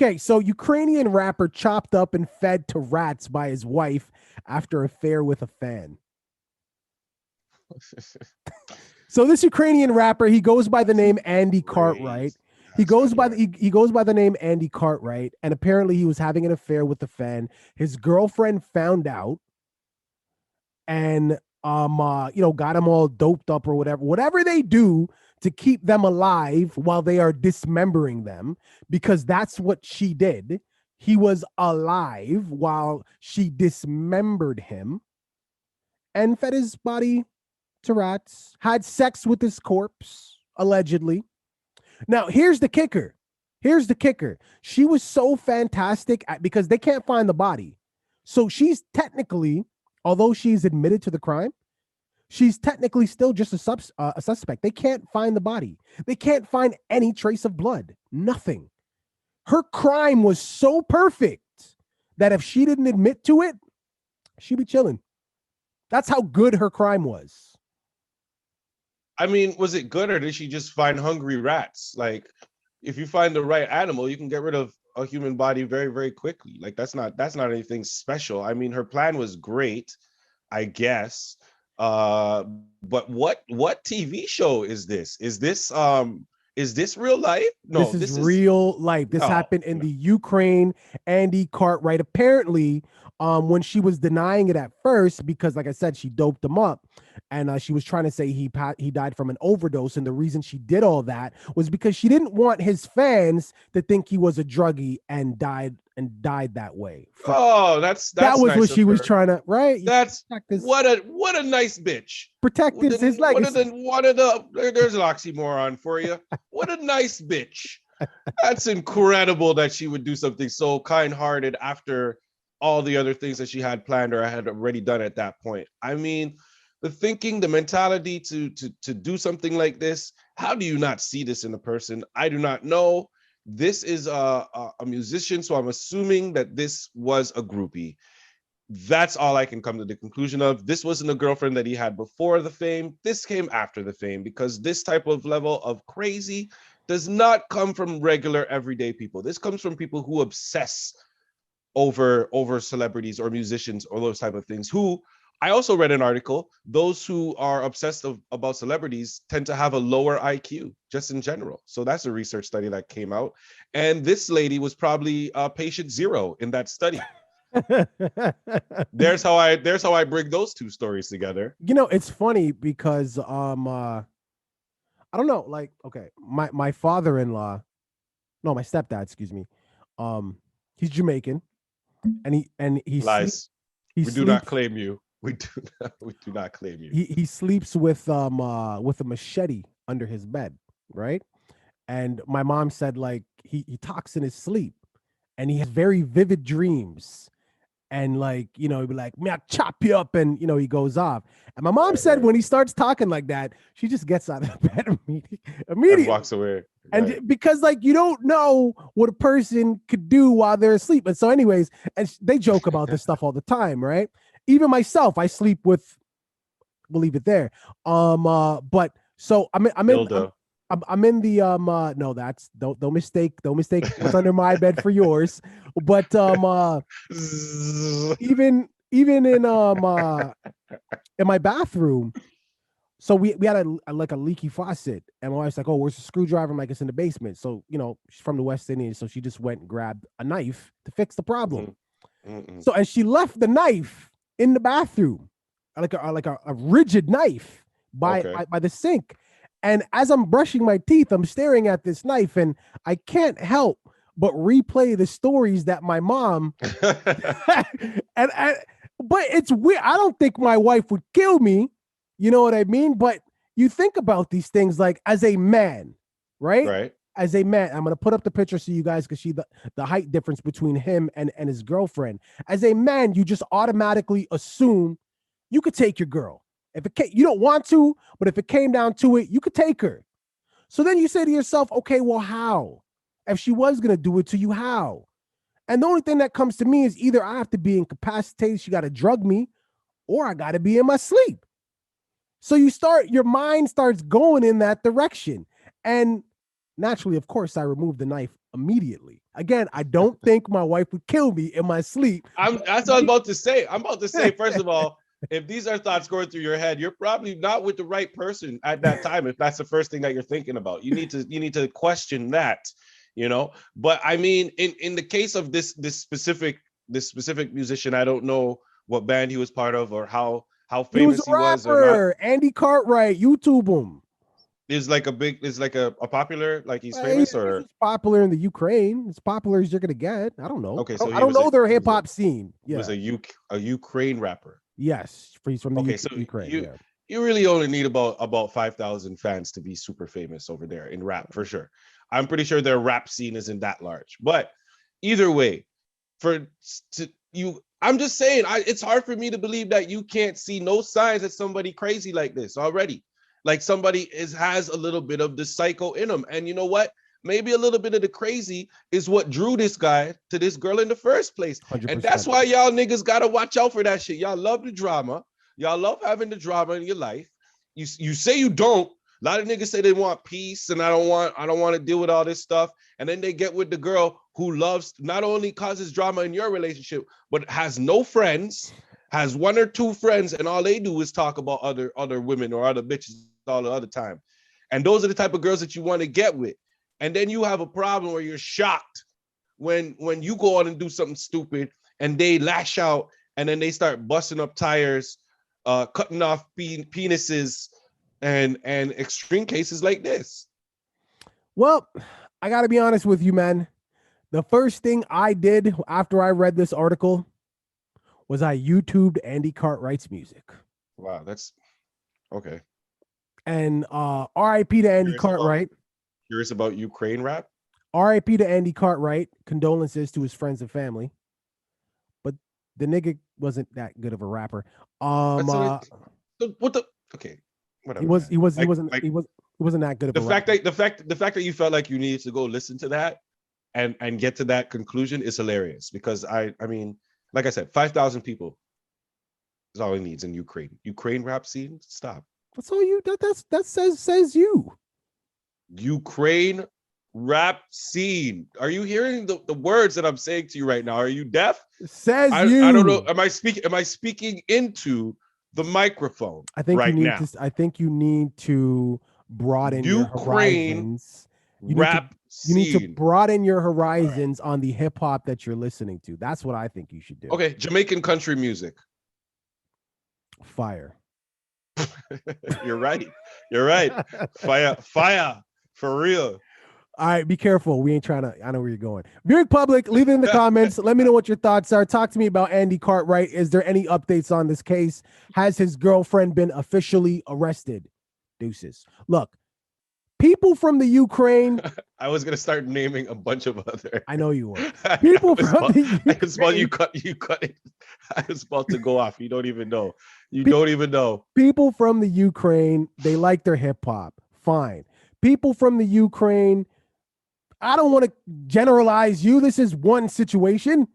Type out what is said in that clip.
Okay, so Ukrainian rapper chopped up and fed to rats by his wife after affair with a fan. So this Ukrainian rapper, he goes by the name Andy Cartwright. Crazy. He That's goes by the February. he goes by the name Andy Cartwright, and apparently he was having an affair with the fan. His girlfriend found out, and got them all doped up or whatever they do to keep them alive while they are dismembering them, because that's what she did. He was alive while she dismembered him and fed his body to rats, had sex with his corpse, allegedly. Now, here's the kicker. Here's the kicker. She was so fantastic because they can't find the body. So she's technically, although she's admitted to the crime, she's technically still just a suspect. They can't find the body. They can't find any trace of blood. Nothing. Her crime was so perfect that if she didn't admit to it, she'd be chilling. That's how good her crime was. I mean, was it good or did she just find hungry rats? Like, if you find the right animal, you can get rid of a human body very, very quickly. Like, that's not anything special. I mean, her plan was great, I guess. But what TV show is this? Is this real life? This No, is this is real life. This no, happened in no. the Ukraine. Andy Cartwright, apparently, when she was denying it at first, because like I said, she doped him up, and she was trying to say he died from an overdose, and the reason she did all that was because she didn't want his fans to think he was a druggie and died that way. Oh, That that's was what nice of she was her. trying to, right. You That's protect his what a nice bitch. protect his legacy. What are there's an oxymoron for you. What a nice bitch. That's incredible that she would do something so kind-hearted after all the other things that she had planned or had already done at that point. I mean, the thinking, the mentality to do something like this. How do you not see this in a person? I do not know. This is a musician, so I'm assuming that this was a groupie. That's all I can come to the conclusion of. This wasn't a girlfriend that he had before the fame. This came after the fame, because this type of level of crazy does not come from regular everyday people. This comes from people who obsess over celebrities or musicians or those type of things. Who, I also read an article, those who are obsessed about celebrities tend to have a lower IQ just in general. So that's a research study that came out. And this lady was probably patient zero in that study. There's how I bring those two stories together. It's funny because I don't know, like, okay, my father-in-law, no, my stepdad, excuse me, um he's Jamaican, and Lies. he We do not sleeps claim you. We do not claim you. he sleeps with a machete under his bed, right? And my mom said, like, he talks in his sleep, and he has very vivid dreams, and, like, he'd be like, "Me, I chop you up," and he goes off. And my mom Right, said right. when he starts talking like that, she just gets out of bed And immediately. walks away. And Right. because, like, you don't know what a person could do while they're asleep. And so, anyways, and they joke about this stuff all the time, right? Even myself, I sleep with. We'll leave it there. But so Dildo. I'm in the no, that's don't mistake what's under my bed for yours. But even in my bathroom, so we had like a leaky faucet, and my wife's like, "Oh, where's the screwdriver?" I'm like, "It's in the basement." So she's from the West Indies, so she just went and grabbed a knife to fix the problem. Mhm. Mm-mm. So, and she left the knife in the bathroom, like a rigid knife by, Okay. by the sink. And as I'm brushing my teeth, I'm staring at this knife, and I can't help but replay the stories that my mom and but it's weird. I don't think my wife would kill me. You know what I mean? But you think about these things, like, as a man, right? Right. As a man, I'm gonna put up the picture so you guys can see the height difference between him and his girlfriend. As a man, you just automatically assume you could take your girl. If you don't want to, but if it came down to it, you could take her. So then you say to yourself, okay, well, how? If she was gonna do it to you, how? And the only thing that comes to me is either I have to be incapacitated, she got to drug me, or I got to be in my sleep. So your mind starts going in that direction. And Naturally, of course, I removed the knife immediately. Again, I don't think my wife would kill me in my sleep. That's what I'm about to say. I'm about to say, first of all, if these are thoughts going through your head, you're probably not with the right person at that time. If that's the first thing that you're thinking about, you need to question that, you know. But I mean, in the case of this specific musician, I don't know what band he was part of or how famous he was or not. Andy Cartwright, YouTube him. Is like a popular, like he's famous, or he's popular in the Ukraine. It's popular as you're gonna get. I don't know. Okay, so I don't know their hip hop scene. He was a Ukraine rapper. Yes, he's from the so Ukraine. You really only need about 5,000 fans to be super famous over there in rap, for sure. I'm pretty sure their rap scene isn't that large, but either way, I'm just saying, it's hard for me to believe that you can't see no signs that somebody crazy like this already. Like somebody has a little bit of the psycho in them. And you know what? Maybe a little bit of the crazy is what drew this guy to this girl in the first place. 100%. And that's why y'all niggas got to watch out for that shit. Y'all love the drama. Y'all love having the drama in your life. You say you don't. A lot of niggas say they want peace and I don't want to deal with all this stuff. And then they get with the girl who loves, not only causes drama in your relationship, but has no friends, has one or two friends, and all they do is talk about other women or other bitches all the other time. And those are the type of girls that you want to get with. And then you have a problem where you're shocked when you go on and do something stupid and they lash out and then they start busting up tires, cutting off penises, and extreme cases like this. Well, I got to be honest with you, man. The first thing I did after I read this article was I YouTubed Andy Cartwright's music. Wow, that's okay. And R.I.P. to Andy Cartwright. Curious about Ukraine rap? R.I.P. to Andy Cartwright. Condolences to his friends and family. But the nigga wasn't that good of a rapper. What the? Okay, whatever. He wasn't that good of a rapper. The fact that you felt like you needed to go listen to that and get to that conclusion is hilarious, because I mean, like I said, 5,000 people is all he needs in Ukraine rap scene. Stop. That's all you. That says you. Ukraine rap scene. Are you hearing the words that I'm saying to you right now? Are you deaf? Says you. I don't know. Am I speaking into the microphone? I think right you need now? I think you need to broaden your horizons. You need to broaden your horizons on the hip hop that you're listening to. That's what I think you should do. Okay, Jamaican country music. Fire. You're right. Fire for real. All right, be careful. We ain't trying to. I know where you're going. Viewing public, leave it in the comments. Let me know what your thoughts are. Talk to me about Andy Cartwright. Is there any updates on this case? Has his girlfriend been officially arrested? Deuces. Look, people from the Ukraine. I was gonna start naming a bunch of other. I know you were. People from the Ukraine. You cut it. I was about to go off. You don't even know. Don't even know. People from the Ukraine, they like their hip hop. Fine. People from the Ukraine, I don't want to generalize you. This is one situation.